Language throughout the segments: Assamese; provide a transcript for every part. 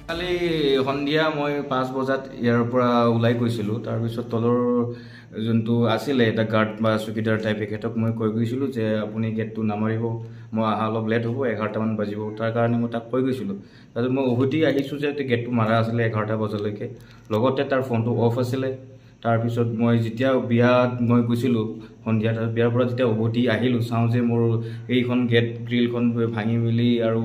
কালি সন্ধিয়া মই 5 বজাত ইয়াৰ পৰা ওলাই গৈছিলোঁ। তাৰপিছত তলৰ যোনটো আছিলে এটা গাৰ্ড বা চকীদাৰ টাইপ এখেতক মই কৈ গৈছিলোঁ যে আপুনি গেটটো নামাৰিব, মই অহা অলপ লেট হ'ব, 11টামান বাজিব। তাৰ কাৰণে মই তাক কৈ গৈছিলোঁ। তাৰপিছত মই উভতি আহিছোঁ যে গেটটো মাৰা আছিলে 11টা বজালৈকে, লগতে তাৰ ফোনটো অফ আছিলে। তাৰপিছত মই যেতিয়া বিয়াত মই গৈছিলোঁ সন্ধিয়া, বিয়াৰ পৰা যেতিয়া উভতি আহিলোঁ চাওঁ যে মোৰ এইখন গেট গ্ৰিলখন ভাঙি মেলি আৰু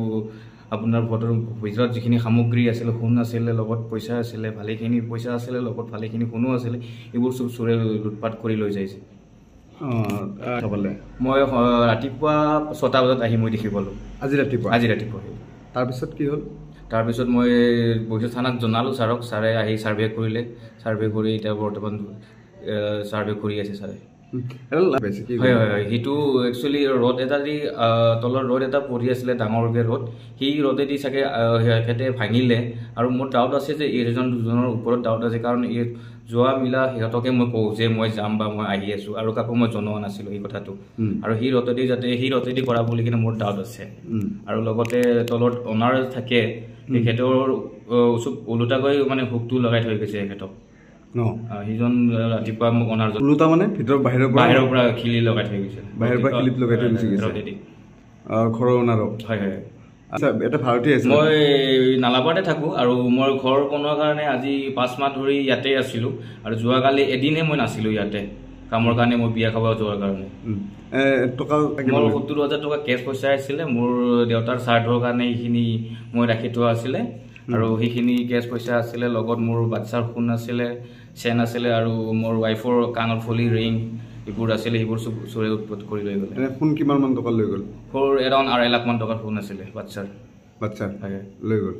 আপোনাৰ ফটোৰ ভিতৰত যিখিনি সামগ্ৰী আছিলে, সোণ আছিলে, লগত পইচা আছিলে, ভালেখিনি পইচা আছিলে, লগত ভালেখিনি সোণো আছিলে, এইবোৰ চব চোৰে লুটপাট কৰি লৈ যাইছে। মই ৰাতিপুৱা 6টা বজাত আহি মই দেখি পালোঁ। আজি ৰাতিপুৱা তাৰপিছত কি হ'ল? তাৰপিছত মই বৈদ্য থানাত জনালোঁ ছাৰক। ছাৰে আহি ছাৰ্ভে কৰিলে। ছাৰ্ভে কৰি এতিয়া বৰ্তমান ছাৰ্ভে কৰি আছে ছাৰে। হয় হয় হয়, সেইটো একচুৱেলি ৰড এটা দি তলৰ ৰড এটা পৰি আছিলে, ডাঙৰকৈ ৰড, সেই ৰডেদি চাগে সিহঁতে ভাঙিলে। আৰু মোৰ ডাউট আছে যে এইজন দুজনৰ ওপৰত ডাউট আছে, কাৰণ এই যোৱা মিলা সিহঁতকে মই কওঁ যে মই যাম বা মই আহি আছোঁ, আৰু কাকো মই জনোৱা নাছিলোঁ এই কথাটো। আৰু সেই ৰটেদি কৰা বুলি কিনে মোৰ ডাউট আছে। আৰু লগতে তলত অনাৰ থাকে, তেখেতৰ ওলোটাকৈ মানে হুকটো লগাই থৈ গৈছে এখেতক। সিজন ৰাতিপুৱা মোক অনাৰজন ওলোটা মানে ভিতৰত বাহিৰৰ পৰা খিলি লগাই থৈ গৈছে, বাহিৰৰ পৰা খিলিত লগাই থৈ গৈছে ঘৰৰ অনাৰক। হয় হয়। আচ্ছা, এটা ভাৰতীয় আছে। মই নালাবাৰতে থাকোঁ, আৰু মই ঘৰ বনোৱাৰ কাৰণে আজি 5 মাহ ধৰি ইয়াতে আছিলোঁ। আৰু যোৱাকালি এদিনহে মই নাছিলোঁ ইয়াতে কামৰ কাৰণে, মই বিয়া খাব যোৱাৰ কাৰণে। মোৰ 70,000 টকা কেছ পইচা আছিলে, মোৰ দেউতাৰ শ্ৰাদ্ধৰ কাৰণে এইখিনি মই ৰাখি থোৱা আছিলে। আৰু সেইখিনি কেছ পইচা আছিলে, লগত মোৰ বাচ্ছাৰ সোণ আছিলে, চেন আছিলে, আৰু মোৰ ৱাইফৰ কাণৰ ফলি ৰিং এইবোৰ আছিলে, সেইবোৰ চব চোৰে উৎপাত কৰি লৈ গ'লে। সোণ কিমানমান টকা লৈ গ'ল? এৰাউণ্ড 2.5 লাখমান টকাৰ সোণ আছিলে বাচ্ছাৰ। লৈ গ'ল।